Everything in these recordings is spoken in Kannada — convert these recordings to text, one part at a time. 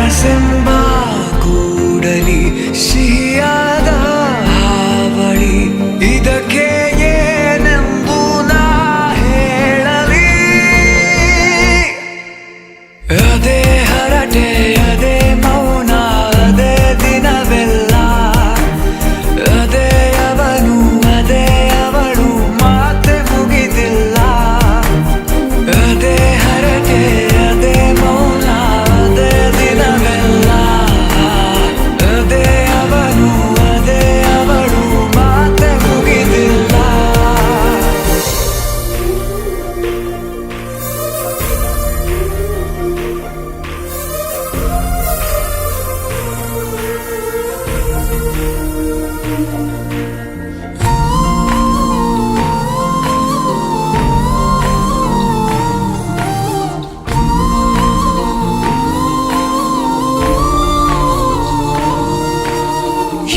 ಕನಸೆಂಬ ಕೂಡಲಿ ಸಿಹಿಯಾದ ಹಾವಳಿ ಇದಕ್ಕೆ ಏನೆಂದು ನಾ ಹೇಳಲಿ ಅದೇ ಹರಟೆ ಅದೇ ಮೌನ ಅದೇ ದಿನವೆಲ್ಲ ಅದೇ ಅವನು ಅದೇ ಅವಳು ಮಾತೆ ಮುಗಿದಿಲ್ಲ ಅದೇ ಹರಟೆ ಅದೇ ಮೌನ ಅದೇ ದಿನವೆಲ್ಲ ಅದೇ ಅವನು ಅದೇ ಅವಳು ಮಾತೆ ಮುಗಿದಿಲ್ಲ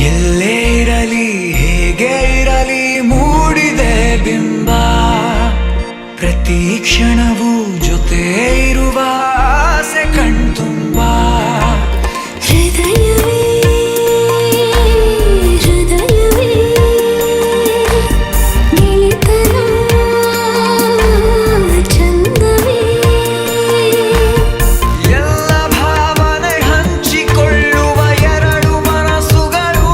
ಎಲ್ಲೇ ಇರಲಿ ಹೇಗೆ ಇರಲಿ ಮೂಡಿದೆ ಬಿಂಬ ಪ್ರತಿ ಕ್ಷಣವೂ ಜೊತೆ ಇರುವ ಆಸೆ ಕಣ್ತುಂಬ ಹೃದಯವೇ ಹೃದಯವೇ ಗೆಳೆತನ ಚಂದವೇ ಎಲ್ಲ ಭಾವನೆ ಹಂಚಿಕೊಳ್ಳುವ ಎರಡು ಮನಸ್ಸುಗಳು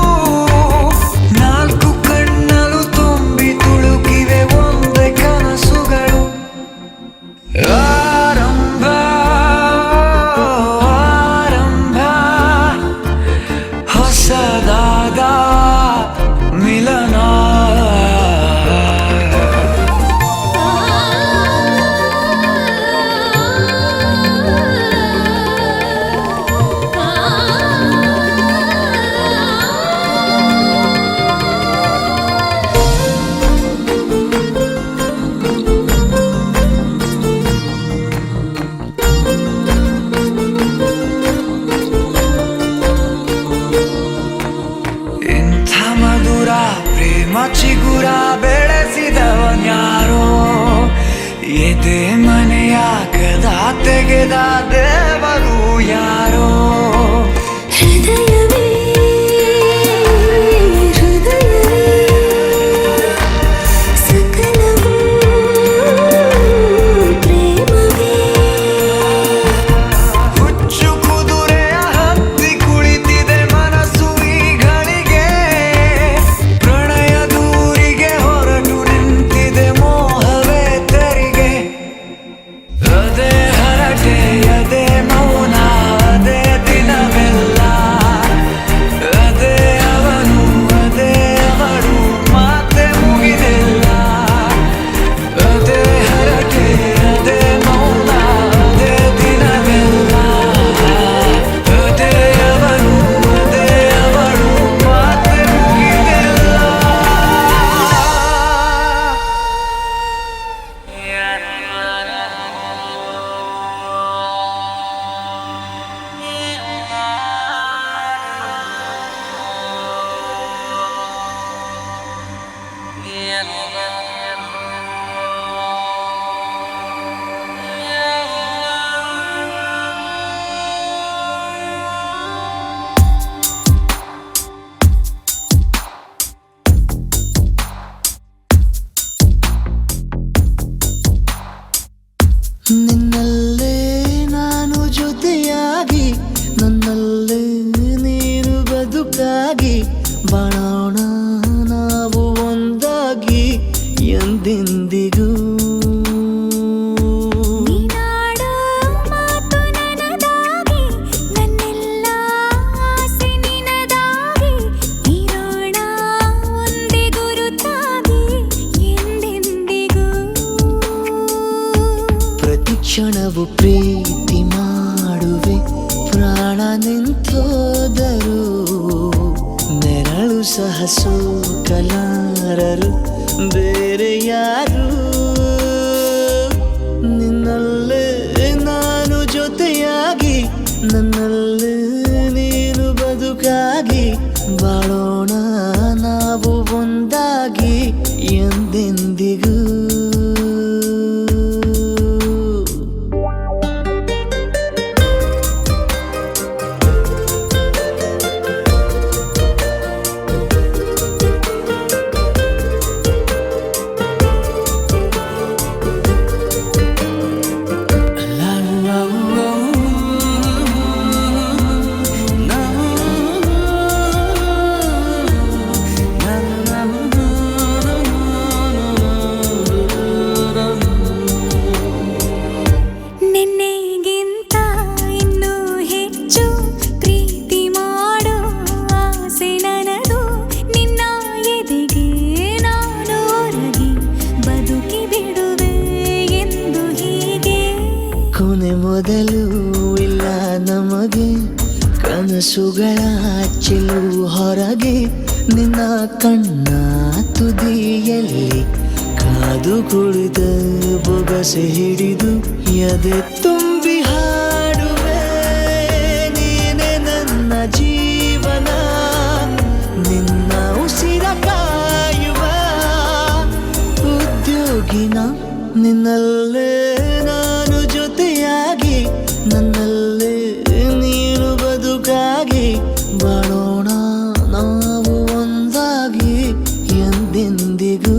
ನಾಲ್ಕು ಕಣ್ಣಲು ತುಂಬಿ ತುಳುಕಿವೆ ಒಂದೇ ಕನಸುಗಳು ಆರಂಭ ಆರಂಭ ಹೊಸದಾದ ಮಿಲನ ಇಂಥ ಮಧುರ ಪ್ರೇಮ ಚಿಗುರ ಬೆಳೆಸಿದವನ್ಯಾರೋ ಎದೆ ಮನೆಯ ಕದ ತೆಗೆದ ದೇವರು ಯಾರೋ ಹೃದಯವೇ ಹೃದಯವೇ ಸಕಲವೂ ಪ್ರೇಮವೇ ಹುಚ್ಚು ಕುದುರೆಯ ಹತ್ತಿ ಕುಳಿತಿದೆ ಮನಸ್ಸು ಈಗಳಿಗೆ ಪ್ರಣಯ ದೂರಿಗೆ ಹೊರಟು ನಿಂತಿದೆ ಮೋಹವೇ ತೆರಿಗೆ ಅದೇ ಹರಟೆ ಅದೇ ಮೌನ ಅದೇ ದಿನವೆಲ್ಲ ಅದೇ ಅವನು ಅದೇ ಅವಳು ಮಾತೆ ಮುಗಿದಿಲ್ಲ ಅದೇ ಹರಟೆ ಅದೇ ಮೌನ ಅದೇ ದಿನವೆಲ್ಲ ಅದೇ ಅವನು ಅದೇ ಅವಳು ಮಾತೆ ಮುಗಿದಿಲ್ಲ ನಿನ್ನಲ್ಲೇ ನಾನು ಜೊತೆಯಾಗಿ ನನ್ನಲ್ಲೇ ನೀನು ಬದುಕಾಗಿ ಬಾಳೋಣ ನಾವು ಒಂದಾಗಿ ಎಂದೆಂದಿಗೂ ನೀನಾಡೋ ಮಾತು ನನದಾಗಿ ನನ್ನೆಲ್ಲ ಆಸೆ ನಿನದಾಗಿ ಇರೋಣ ಒಂದೇ ಗುರುತಾಗಿ ಎಂದೆಂದಿಗೂ ಪ್ರತಿ ಕ್ಷಣವು ಪ್ರೀತಿ ಮಾಡುವೆ ಪ್ರಾಣ ನಿಂತೋದರು ನೆರಳು ಸಹ ಸೋಕಲಾರರು ಬೇರೆ ಯಾರು ನಿನ್ನಲ್ಲೇ ನಾನು ಜೊತೆಯಾಗಿ ನನ್ನಲ್ಲೇ ನೀನು ಬದುಕಾಗಿ ಬಾಳೋಣ ನಾವು ಒಂದಾಗಿ ಎಂದೆಂದಿಗೂ ಕನಸುಗಳ ಚೆಲು ಹೊರಗೆ ನಿನ್ನ ಕಣ್ಣ ತುದಿಯಲ್ಲಿ ಕಾದು ಕುಳಿತ ಬೊಗಸೆ ಹಿಡಿದು ಎದೆ ತುಂಬಿ ಹಾಡುವೆ ನೀನೆ ನನ್ನ ಜೀವನ ನಿನ್ನ ಉಸಿರ ಕಾಯುವ ಉದ್ಯೋಗಿನ ನಿನ್ನಲ್ಲೇ ನಾನು ಜೊತೆಯಾಗಿ ನನ್ನಲ್ಲೇ ನೀನು ಬದುಕಾಗಿ ಬಾಳೋಣ ನಾವು ಒಂದಾಗಿ ಎಂದೆಂದಿಗೂ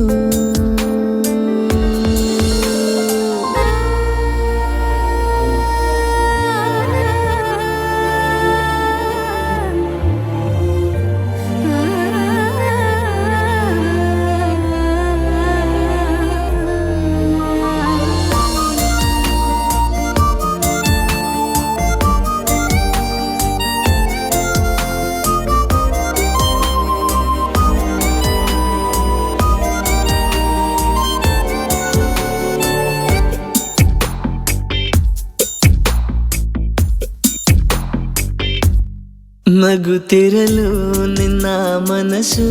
ನಗುತ್ತಿರಲು ನಿನ್ನ ಮನಸ್ಸು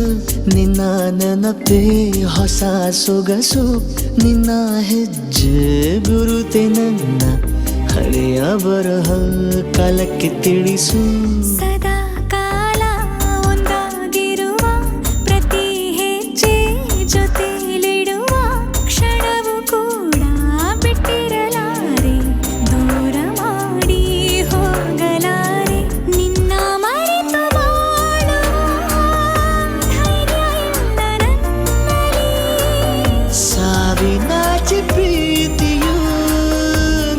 ನಿನ್ನ ನೆನಪೇ ಹೊಸ ಸೊಗಸು ನಿನ್ನ ಹೆಜ್ಜೆ ಗುರುತೆ ನನ್ನ ಹಳೆಯ ಬರಹ ಕಾಲಕ್ಕೆ ತಿಳಿಸು ಸದಾ ಕಾಲ ಒಂದಾಗಿರುವ ಪ್ರತಿ ಹೆಜ್ಜೆ ಜೊತೆಲಿಡುವ ಕ್ಷಣವು ಕೂಡ ಬಿಟ್ಟಿರಲಾರೆ ದೂರ ಮಾಡಿ ಹೋಗಲಾರೆ ನಿನ್ನ ಮರೆತು ಬಾಳುವ ಧೈರ್ಯ ಇಲ್ಲ ನನ್ನಲ್ಲಿ ಸಾವಿನಾಚೆ ಪ್ರೀತಿಯು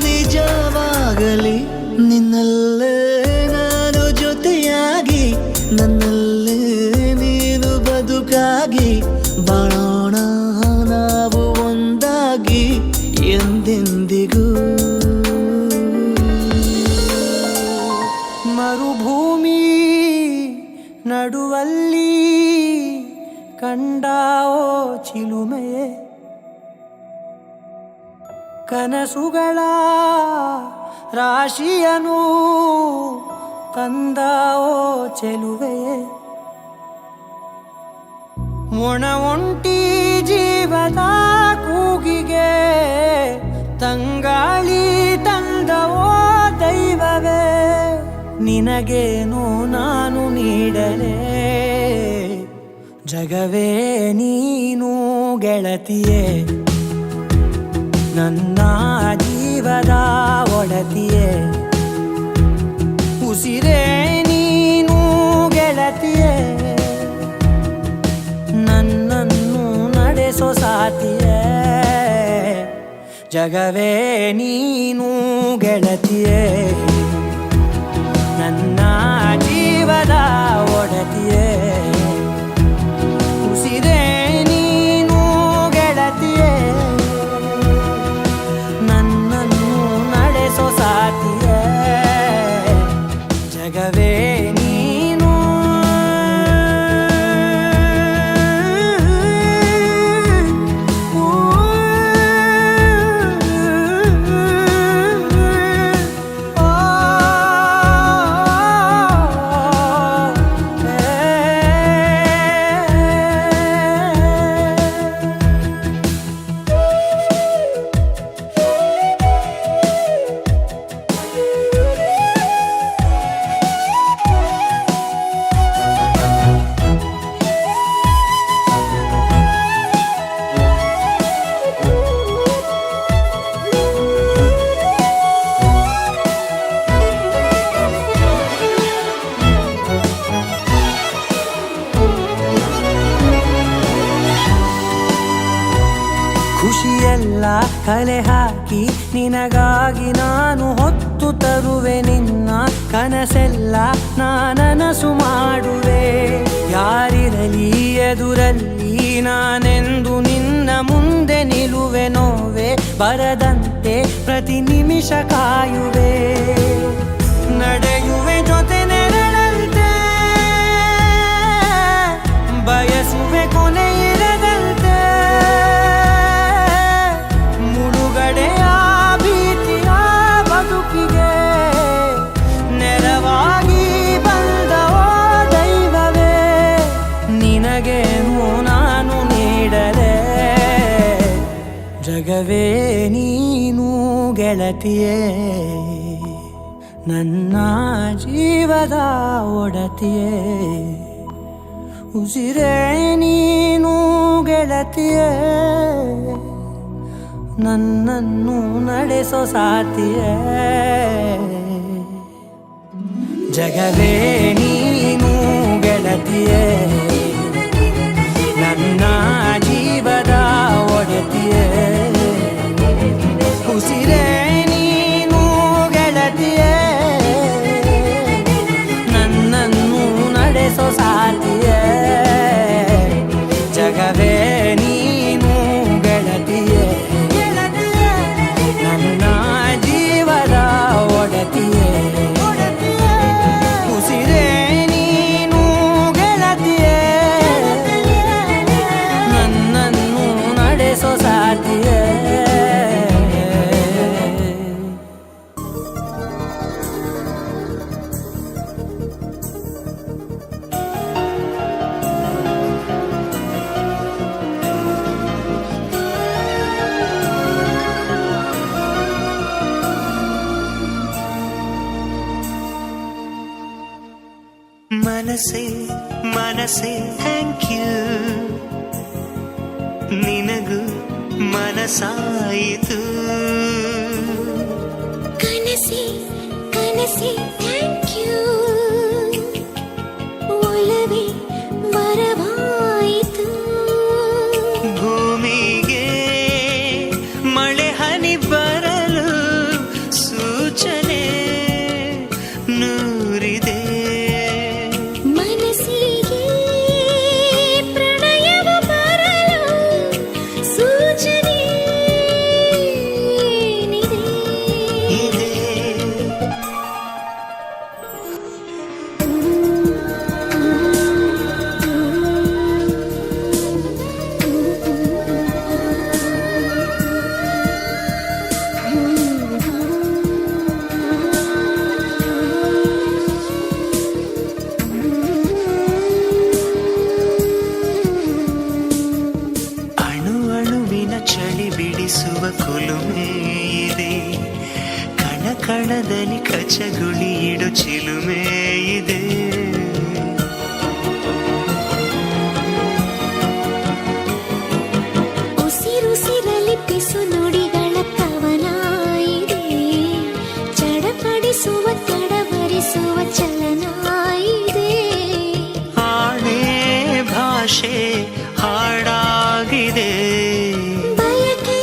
ನಿಜವಾಗಲಿ ನಿನ್ನಲ್ಲೇ ನಾನು ಜೊತೆಯಾಗಿ ನನ್ನಲ್ಲೇ ನೀನು ಬದುಕಾಗಿ ಬಾಳೋಣ ನಾವು ಒಂದಾಗಿ ಎಂದೆಂದಿಗೂ ಮರುಭೂಮಿ ನಡುವಲ್ಲಿ ಕಂಡಾವೋ ಚಿಲುಮೆಯೇ ಕನಸುಗಳ ರಾಶಿಯನು ತಂದಾವೋ ಚೆಲುವೆಯೇ ಒಣ ಒಂಟಿ ಜೀವದ ಕೂಗಿಗೆ ತಂಗಾಳಿ ತಂದವೋ ದೈವವೇ ನಿನಗೇನು ನಾನು ನೀಡಲೇ ಜಗವೇ ನೀನು ಗೆಳತಿಯೇ ನನ್ನ ಜೀವದ ಒಡತಿಯೇ ಉಸಿರೇ ನೀನು ಗೆಳತಿಯೇ ನನ್ನನ್ನು ನಡೆಸೋ ಸಾತಿಯೇ ಜಗವೇ ನೀನು ಗೆಳತಿಯೇ ನನ್ನ ಜೀವದ ಒಡತಿಯೇ ಉಸಿರೇ ನೀನು ಗೆಳತಿಯೇ ನನ್ನನ್ನು ನಡೆಸೋ ಸಾತಿಯೇ ಜಗವೇ ನೀನು ಖುಷಿಯೆಲ್ಲ ಕಲೆ ಹಾಕಿ ನಿನಗಾಗಿ ನಾನು ಹೊತ್ತು ತರುವೆ ನಿನ್ನ ಕನಸೆಲ್ಲ ನಾನನಸು ಮಾಡುವೆ ಯಾರಿರಲಿ ಎದುರಲ್ಲಿ ನಾನೆಂದು ನಿನ್ನ ಮುಂದೆ ನಿಲ್ಲುವೆ ನೋವೆ ಬರದಂತೆ ಪ್ರತಿ ನಿಮಿಷ ಕಾಯುವೆ ನಡೆಯುವೆ ಜೊತೆ ನೆರಳಂತೆ ಬಯಸುವೆ ಕೊನೆ ಇರದಂತೆ ಮುಳುಗಡೆಯ ಭೀತಿಯ ಬದುಕಿಗೆ ನೆರವಾಗಿ ಜಗವೇ ನೀನು ಗೆಳತಿಯೇ, ನನ್ನ ಜೀವದ ಒಡತಿಯೇ. ಉಸಿರೇ ನೀನು ಗೆಳತಿಯೇ, ನನ್ನನ್ನು ನಡೆಸೋ ಸಾತಿಯೇ. ಜಗವೇ ನೀನು ಗೆಳತಿಯೇ, ನನ್ನ ಜೀವದ ಒಡತಿಯೇ. ಉಸಿರೇ ನೀನು ಗೆಳತಿಯೇ, ನನ್ನನ್ನು ನಡೆಸೋ ಸಾತಿಯೇ. ಜಗವೇ ನೀನು ಗೆಳತಿಯೇ, ನನ್ನ ಜೀವದ ಒಡತಿಯೇ. ಉಸಿರೇ ನೀನು ಗೆಳತಿಯೇ, ನನ್ನನ್ನು ನಡೆಸೋ ಸಾತಿಯೇ. ಮನಸೆ ಮನಸೆ ಥ್ಯಾಂಕ್ ಯು, ನಿನಗೂ ಮನಸಾಯಿತು. ಕನಸೆ ಕನಸೆ ಥ್ಯಾಂಕ್ ಯು, ಒಲವೇ ವರವಾಯಿತು. ಭೂಮಿಗೆ ಮಳೆ ಹನಿ ಬರಲು ಸೂಚನೆ ನೂರಿದೆ. ಮನಸ್ಸಿಗೆ ಪ್ರಣಯವ ಬರಲು ಸೂಚನೆ ಏನಿದೆ? ಇದೆ ಅಣು ಅಣುವಿನ ಚಳಿ ಬಿಡಿಸುವ ಕುಲುಮೆ ಇದೆ. ಕಣ ಕಣದಲ್ಲಿ ಕಚಗುಳಿ ಇಡು ಚಿಲುಮೆ ಇದೆ. ಉಸಿರುಸಿರಲಿ ಪಿಸು ನುಡಿಗಳ ಕವನ ಇದೆ. ಚಡಪಡಿಸುವ ತಡವರಿಸುವ ಚಲನ ಇದೆ. ಆಣೆ ಭಾಷೆ ಹಾಡಾಗಿದೆ. ಬಯಕೆ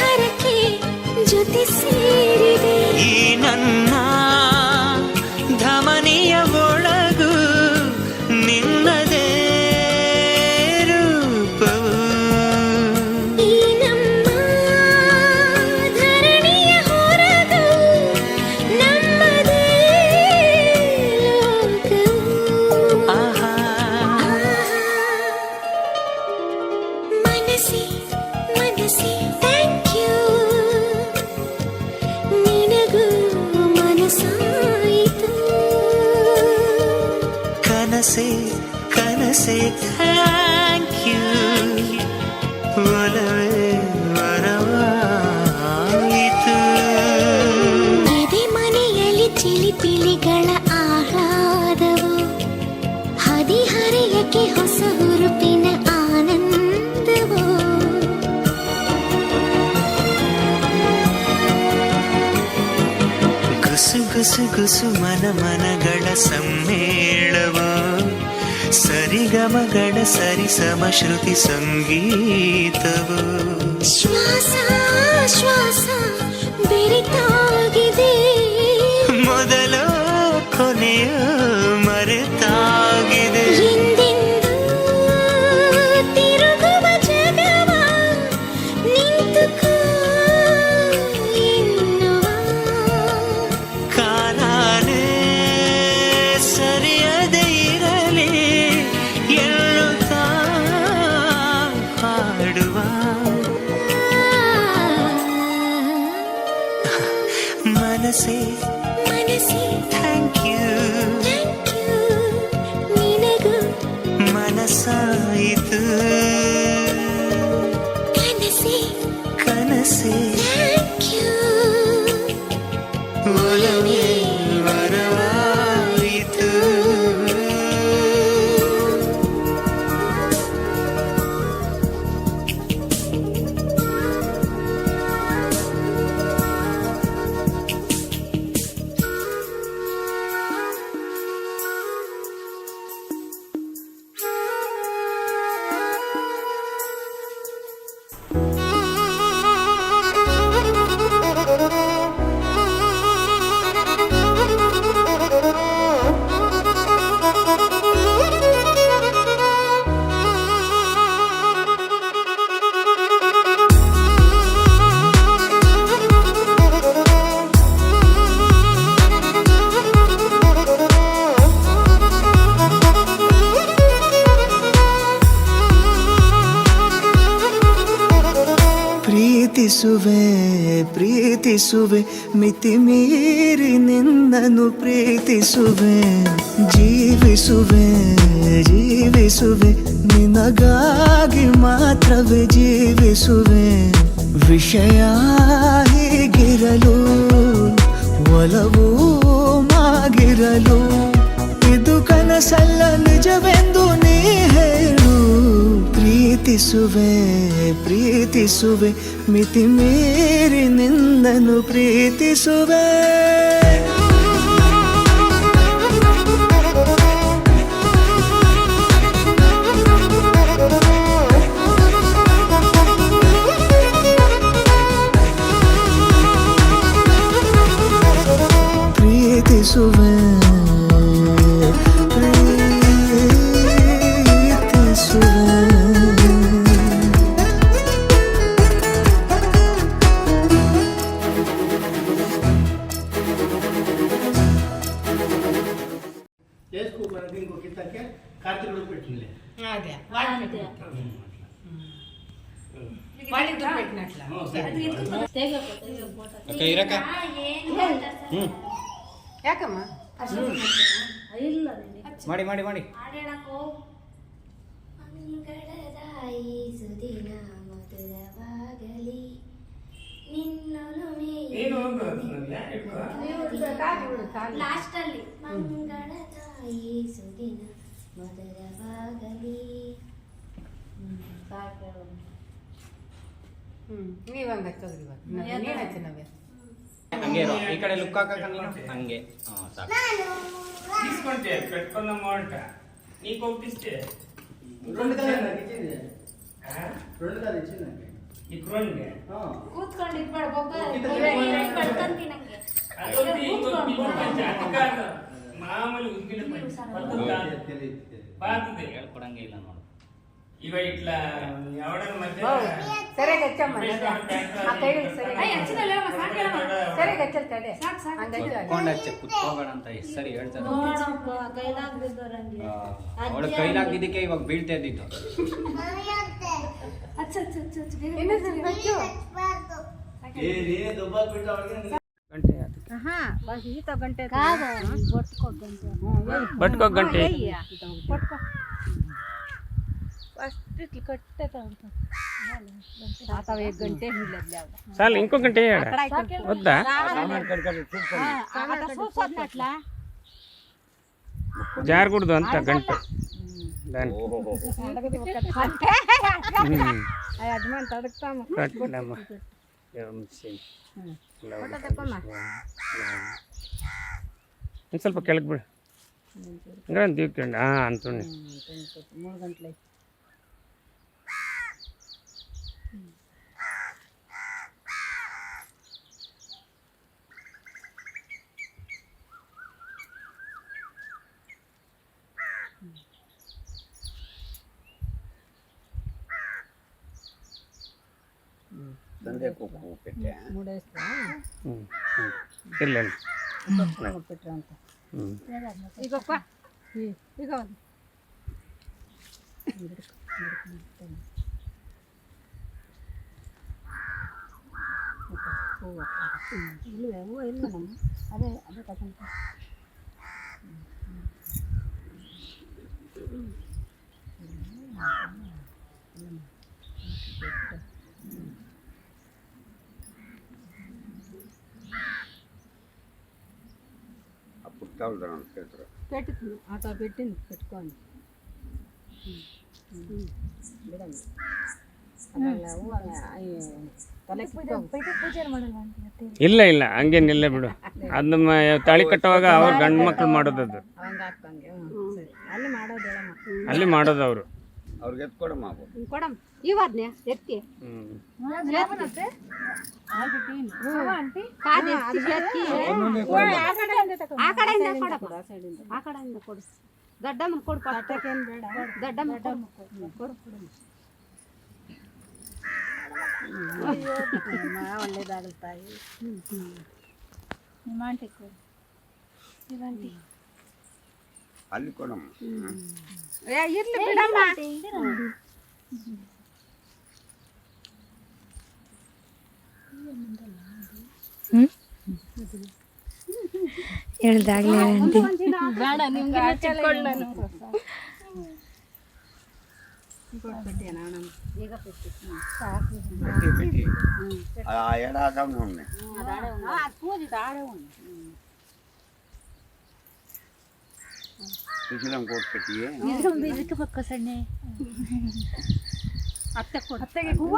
ಹರಕೆ ಜೊತೆ ಸೇರಿದೆ. ಈ ನನ್ನ ಧಮನಿಯ ಒಳಗು ನಿನ್ನದೇ ರೂಪವು. ಈ ನಮ್ಮ ಧರಣಿಯ ಹೊರಗು ನಮ್ಮದೇ ಲೋಕವು. ಆಹಾ ಮನಸ್ಸೇ ಮನಸ್ಸೇ ಥ್ಯಾಂಕ್ ಯು, ನಿನಗೂ ಮನಸಾಯಿತು. ಕನಸೆ ಕನಸೆ ಥ್ಯಾಂಕ್ ಯು, ಒಲವೇ ವರವಾಯಿತು. ಎದೆ ಮನೆಯಲ್ಲಿ ಚಿಲಿಪಿಲಿಗಳ ಆಹ್ಲಾದವು, ಹದಿಹರೆಯಕ್ಕೆ ಹೊಸ ಹುರುಪಿನ ಆನಂದವು. ಗುಸು ಗುಸು ಗುಸು ಮನ ಮನಗಳ ಸಮ್ಮೇಳವ. ಸರಿಗಮಗಳ ಸರಿಸಮ ಶ್ರುತಿ ಸಂಗೀತವು. ಶ್ವಾಸ ಶ್ವಾಸ ಬೆರೆತಾಗಿದೆ. ಮೊದಲು ಕೊನೆಯು ಮರೆತಾಗಿದೆ. ಎಂದೆಂದೂ ತಿರುಗುವ ಜಗವ ನಿಂತುಕೋ ಎನ್ನುವ. ಕಾಲಾನೇ ಸರಿಯದೇ ಇರಲಿ ಎನ್ನುತ್ತಾ ಹಾಡುವ. ಮನಸ್ಸೇ ಮನಸ್ಸೇ ಥ್ಯಾಂಕ್ ಯು, ಥ್ಯಾಂಕ್ ಪ್ರೀತಿಸುವೆ ಪ್ರೀತಿಸುವೆ ಮಿತಿ ಮೀರಿ ನಿನ್ನನ್ನು ಪ್ರೀತಿಸುವೆ ಜೀವಿಸುವೆ ಜೀವಿಸುವೆ ನಿನಗಾಗಿ ಮಾತ್ರವೇ ಜೀವಿಸುವೆ ವಿಷಯ ಹೀಗಿರಲು ಒಲವು ಮಾಗಿರಲು ಇದು ಕನಸಲ್ಲ ನಿಜವೆಂದು ನೀ ಹೇಳು ಪ್ರೀತಿಸುವೆ ಪ್ರೀತಿಸುವೆ ಮಿತಿ ಮೀರಿ ನಿನ್ನನ್ನು ಪ್ರೀತಿಸುವೆ ಪ್ರೀತಿಸುವೆ దీనికి కిందకే కార్తీకుడు పెట్టింది అదే వాళ్ళకి పెట్టినట్ల ಯಾಕಮ್ಮ ಮಾಡಿ ಮಾಡಿ ಮಾಡಿ ಮಂಗಳದಾಯಿ ಸುದಿನ ಮಧುರವಾಗಲಿ ನಿನ್ನೊಲುಮೆ ಲಾಸ್ಟ್ ಅಲ್ಲಿ ಮಂಗಳದಾಯಿ ಸುದಿನ ಮಧುರವಾಗಲಿ ನೀವ್ ಹಂಗ ಹಚ್ಚೋದ್ರಿ ನೀನ್ ಹಚ್ಚಿ ನಾವೇ ಹಂಗೆ ಇರೋ ಈ ಕಡೆ ಲುಕ್ ಹಾಕಕ್ಕ ನೀನು ಹಂಗೆ ಸಾಕು తీసుకుంటే పెట్టుకున్నాము అంట నీకు పంపిస్తే ಕೂತ್ಕೊಂಡು మామూలు పాతది ಹೇಳ್ಕೊಡಂಗೆ ಇಲ್ಲ ನೋಡು ఇవ ఇట్లా ఎవడన మధ్య ಸರಿ ಹಚ್ಚಮ್ಮ ಆ ಕೈಗೆ ಸರಿ ಹಚ್ಚಲ್ತದೆ ಕುತ್ಕೊಂಡು ಹಚ್ಚ ಕುತ್ಕೋಬೇಡ ಅಂತ ಸರಿ ಹೇಳ್ತಾರೆ ಅವಳು ಕೈಲಾಗಿದ್ದಕ್ಕೆ ಇವಾಗ ಬೀಳ್ತಾ ಇದ್ದಿತ್ತು పట్టుకో గంటే చాలు ఇంకో గంట వద్దా జారకూడదు అంత గంట ಸ್ವಲ್ಪ ಕೆಳಗೆ ಬಿಡು ఇంకా దిక్కండి అంతుండి 3 గంటలు సందే కుక్కు పెట్టా 3 వేస్తా వెళ్ళండి పెట్టరా అంత ఇగోప్ప ఇగో ఇల్లు అదే అదే కథ పెట్టుకుంది అట్లా పెట్టింది పెట్టుకోండి ಇಲ್ಲ ಇಲ್ಲ ಹಂಗೇನಿಲ್ಲ ಬಿಡು ಅದನ್ನ ತಾಳಿ ಕಟ್ಟುವಾಗ ಅವ್ರು ಗಂಡು ಮಕ್ಳು ಮಾಡೋದು ಅದು ಅಲ್ಲಿ ಮಾಡೋದು ಅವರು ಅವ್ರಿಗೆ ಎತ್ಕೊಡಮ್ಮ ಕೊಡಮ್ ಇವದ್ನೆ ಎತ್ತಿ ಆ ಕಡೆಯಿಂದ ಕೊಡು ದೊಡ್ಡಮ್ಮ ಕೊಡು ಪಟ್ಟಕ್ಕೇನು ಬೇಡ ದೊಡ್ಡಮ್ಮ ಕೊಡು ಒಳ್ಳೇದಾಗುತ್ತಾಯಿ ನಿಮಾಂಟಿ ಕೊಡು ನಿಮಾಂಟಿ ಅಲ್ಲಿ ಕೊಡಮ್ಮ ಇರ್ಲಿ ಬಿಡಮ್ಮ ಹೇಳ್ದಾಗ್ಲೇ ಆಂಟಿ ಬೇಡ ನಿಮ್ಗೆ ಅತ್ತೆ ಅತ್ತೆಗೆ ಹೂವು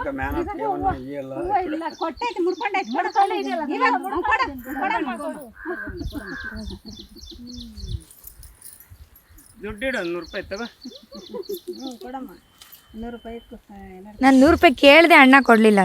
ಇಲ್ಲ ಕೊಟ್ಟೈತಿ ಮುಡ್ಕೊಂಡೈತಿ ದುಡ್ಡಿಡು 100 ರೂಪಾಯಿ ತಗೋ. ಕೊಡಮ್ಮ 100 ರೂಪಾಯಿ ನಾನು 100 ರೂಪಾಯಿ ಕೇಳಿದೆ, ಅಣ್ಣ ಕೊಡ್ಲಿಲ್ಲ.